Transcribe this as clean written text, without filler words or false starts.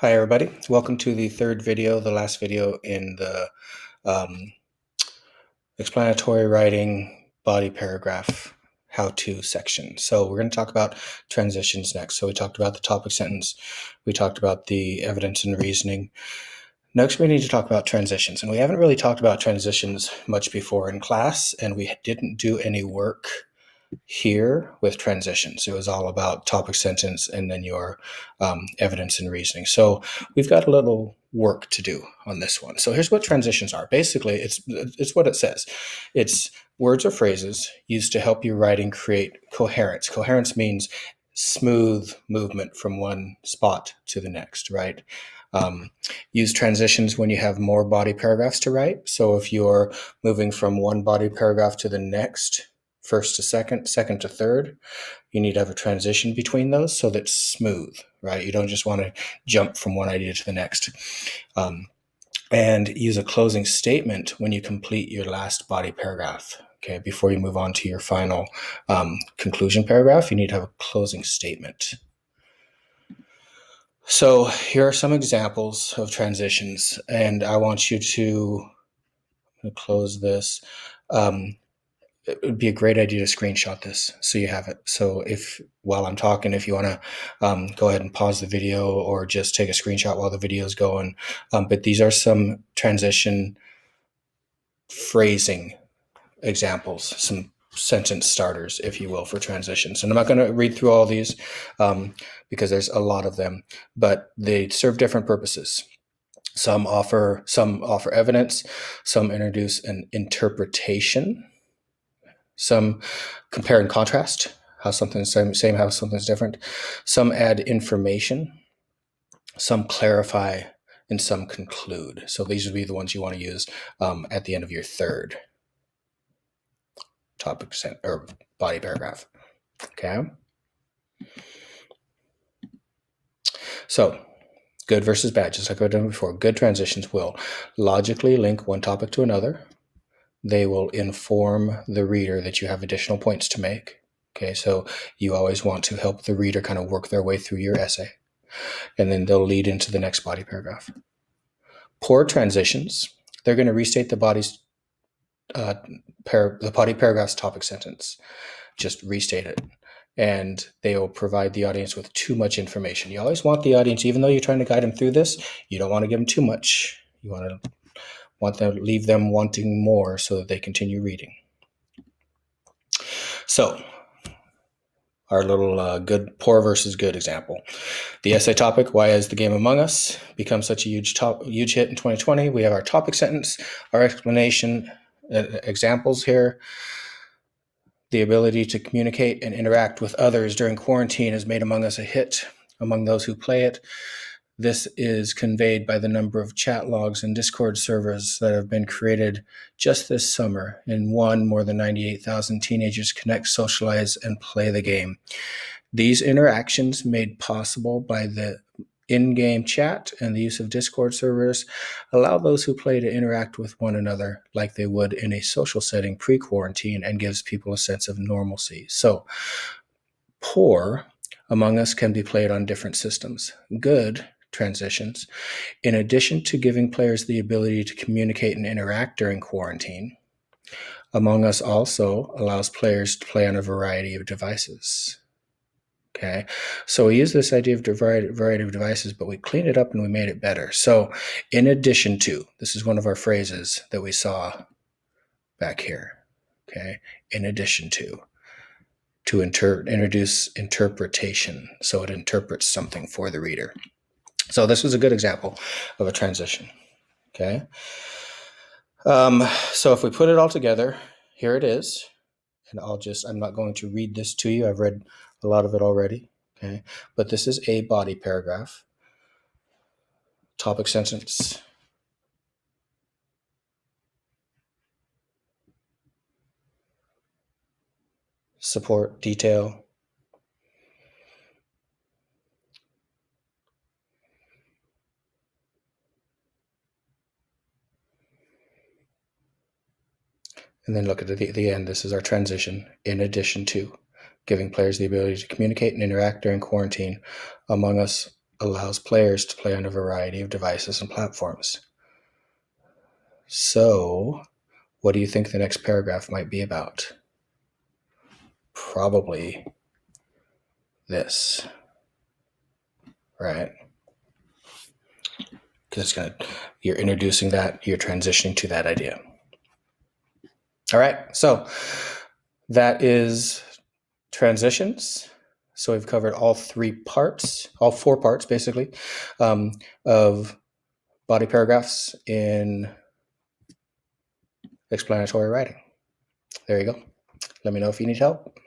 Hi everybody, welcome to the third video, the last video in the um, explanatory writing body paragraph how-to section. So we're going to talk about transitions next. So we talked about the topic sentence, we talked about the evidence and reasoning. Next we need to talk about transitions, and we haven't really talked about transitions much before in class, and we didn't do any work here with transitions. It was all about topic sentence and then your evidence and reasoning. So we've got a little work to do on this one. So here's what transitions are. Basically, it's what it says. It's words or phrases used to help your writing create coherence. Coherence means smooth movement from one spot to the next, right? Use transitions when you have more body paragraphs to write. So if you're moving from one body paragraph to the next, first to second, second to third, you need to have a transition between those so that's smooth, right? You don't just want to jump from one idea to the next. And use a closing statement when you complete your last body paragraph. Okay, before you move on to your final conclusion paragraph, you need to have a closing statement. So here are some examples of transitions, and I want you to close this. It would be a great idea to screenshot this so you have it. So if while I'm talking, if you want to go ahead and pause the video or just take a screenshot while the video is going. But these are some transition phrasing examples, some sentence starters, if you will, for transitions. And I'm not going to read through all these because there's a lot of them, but they serve different purposes. Some offer evidence, some introduce an interpretation, some compare and contrast, how something's same, how something's different. Some add information, some clarify, and some conclude. So these would be the ones you want to use at the end of your third topic or body paragraph. Okay. So good versus bad, just like I've done before. Good transitions will logically link one topic to another. They will inform the reader that you have additional points to make. Okay, so you always want to help the reader kind of work their way through your essay, and then they'll lead into the next body paragraph. Poor transitions, they're going to restate the body paragraph's topic sentence. Just restate it. And they will provide the audience with too much information. You always want the audience, even though you're trying to guide them through this, you don't want to give them too much. You want to leave them wanting more so that they continue reading. So our little poor versus good example. The essay topic, why has the game Among Us become such a huge hit in 2020? We have our topic sentence, our explanation, examples here. The ability to communicate and interact with others during quarantine has made Among Us a hit among those who play it. This is conveyed by the number of chat logs and Discord servers that have been created just this summer. In one, more than 98,000 teenagers connect, socialize, and play the game. These interactions, made possible by the in-game chat and the use of Discord servers, allow those who play to interact with one another like they would in a social setting pre-quarantine and gives people a sense of normalcy. So, poor Among Us can be played on different systems. Good transitions, in addition to giving players the ability to communicate and interact during quarantine, Among Us also allows players to play on a variety of devices. Okay, so we use this idea of variety of devices, but we cleaned it up and we made it better. So in addition to, this is one of our phrases that we saw back here. Okay, in addition to introduce interpretation. So it interprets something for the reader. So this was a good example of a transition. Okay, so if we put it all together, here it is. And I'm not going to read this to you. I've read a lot of it already. Okay, but this is a body paragraph. Topic sentence. Support, detail. And then look at the end. This is our transition. In addition to giving players the ability to communicate and interact during quarantine, Among Us allows players to play on a variety of devices and platforms. So, what do you think the next paragraph might be about? Probably this, right? Because you're introducing that, you're transitioning to that idea. All right, so that is transitions. So we've covered all four parts basically, of body paragraphs in explanatory writing. There you go. Let me know if you need help.